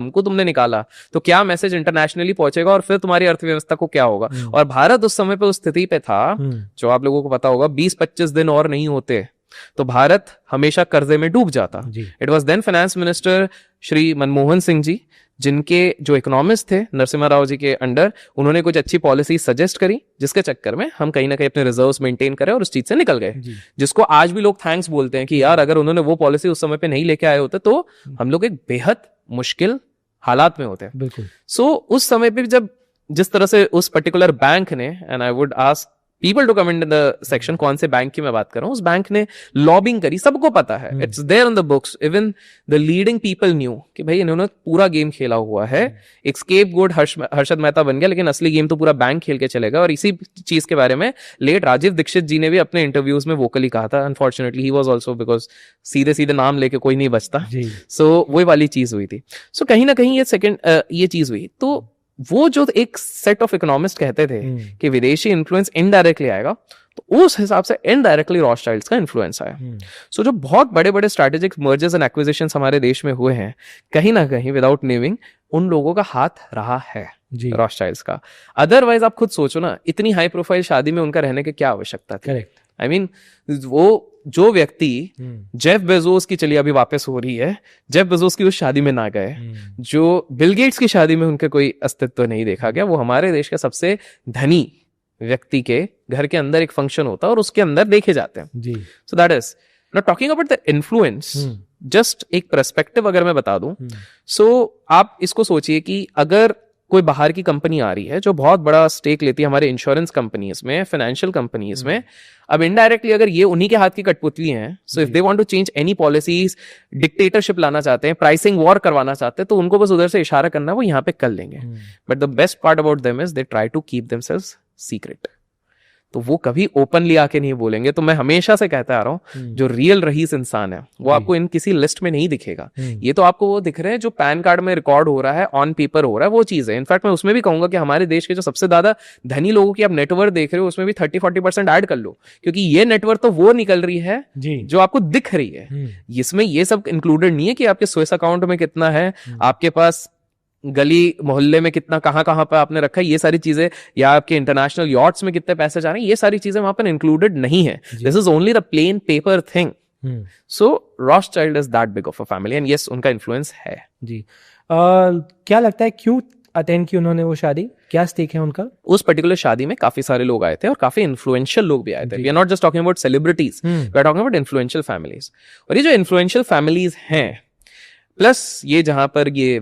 हमको तुमने निकाला तो क्या मैसेज इंटरनेशनली पहुंचेगा और फिर तुम्हारी अर्थव्यवस्था को क्या होगा। और भारत उस समय पे उस स्थिति पे था, जो आप लोगों को पता होगा, 20-25 दिन और नहीं होते तो भारत हमेशा कर्जे में डूब जाता। It was then finance minister Shri Manmohan Singh ji, जिनके जो इकोनॉमिस्ट थे नरसिम्हा राव जी के अंडर, उन्होंने कुछ अच्छी पॉलिसी सजेस्ट करी, जिसके चक्कर में हम कहीं ना कहीं अपने रिजर्व्स मेंटेन करें और उस चीज से निकल गए, जिसको आज भी लोग थैंक्स बोलते हैं कि यार अगर उन्होंने वो पॉलिसी उस समय पे नहीं लेके आए होते तो हम लोग एक बेहद मुश्किल हालात में होते। बिल्कुल। सो उस समय पे जब जिस तरह से उस पर्टिकुलर बैंक ने, and I would ask people to comment in the section कौन से बैंक की मैं बात कर रहा हूं, उस बैंक ने लॉबिंग करी, सबको पता है, it's there on the books, even the leading people knew कि भाई इन्होंने पूरा गेम खेला हुआ है। एक स्केपगोट हर्षद मेहता बन गया, लेकिन असली गेम तो पूरा बैंक खेल के चलेगा। और इसी चीज के बारे में लेट राजीव दीक्षित जी ने भी अपने इंटरव्यूज में वोकली कहा था। Unfortunately he was also, because सीधे सीधे नाम लेके कोई नहीं बचता, सो वही वाली चीज हुई थी। सो कहीं ना कहीं ये चीज हुई। तो वो जो एक सेट ऑफ इकोनॉमिस्ट कहते थे कि विदेशी इन्फ्लुएंस इनडायरेक्टली आएगा, तो उस हिसाब से इनडायरेक्टली रॉथशाइल्ड्स का इन्फ्लुएंस आया। सो जो बहुत बड़े बड़े स्ट्रेटेजिक मर्जर्स एंड एक्विजिशंस हमारे देश में हुए हैं, कहीं ना कहीं विदाउट नेमिंग उन लोगों का हाथ रहा है रॉथशाइल्ड्स का। अदरवाइज आप खुद सोचो ना, इतनी हाई प्रोफाइल शादी में उनका रहने की क्या आवश्यकता थी। आई मीन वो जो व्यक्ति जेफ बेजोस की, चलिए अभी वापस हो रही है, जेफ बेजोस की उस शादी में ना गए, जो बिल गेट्स की शादी में उनका कोई अस्तित्व नहीं देखा गया, वो हमारे देश के सबसे धनी व्यक्ति के घर के अंदर एक फंक्शन होता है और उसके अंदर देखे जाते हैं। So that is not talking about the influence, just एक पर्सपेक्टिव अगर मैं बता दूं। सो आप इसको सोचिए कि अगर कोई बाहर की कंपनी आ रही है जो बहुत बड़ा स्टेक लेती है हमारे इंश्योरेंस कंपनीज में, फाइनेंशियल कंपनीज में, अब इनडायरेक्टली अगर ये उन्हीं के हाथ की कठपुतली हैं, so if they want to change any policies, dictatorship लाना चाहते हैं, प्राइसिंग वॉर करवाना चाहते हैं, तो उनको बस उधर से इशारा करना, वो यहाँ पे कर लेंगे। But the best part about them is they try to keep themselves secret. तो वो कभी ओपनली आके नहीं बोलेंगे। तो मैं हमेशा से कहता आ रहा हूं, जो रियल रईस इंसान है वो आपको इन किसी लिस्ट में नहीं दिखेगा। ये तो आपको वो दिख रहे हैं जो पैन कार्ड में रिकॉर्ड हो रहा है, ऑन पेपर हो रहा है, वो चीज है। इनफैक्ट मैं उसमें भी कहूंगा कि हमारे देश के जो सबसे ज्यादा धनी लोगों की आप नेटवर्क देख रहे हो, उसमें भी 30-40% ऐड कर लो, क्योंकि ये नेटवर्क तो वो निकल रही है जो आपको दिख रही है। इसमें ये सब इंक्लूडेड नहीं है कि आपके स्विस अकाउंट में कितना है, आपके पास गली मोहल्ले में कितना, कहां पे आपने रखा है, ये सारी चीजें, या आपके इंटरनेशनल यॉट्स में कितने पैसे जा रहे हैं, ये सारी चीजें वहां पर इंक्लूडेड नहीं है। This is only the plain paper thing. So Rothschild is that big of a family and yes, उनका इन्फ्लुएंस है। जी क्या लगता है क्यों अटेंड की उन्होंने वो शादी, क्या स्टेक है उनका? उस पर्टिकुलर शादी में काफी सारे लोग आए थे और काफी इन्फ्लुएंशियल लोग भी आए थे। We are not just talking about celebrities, we are talking about influential families. और ये जो इन्फ्लुएंशियल फैमिलीज हैं, प्लस ये जहां पर ये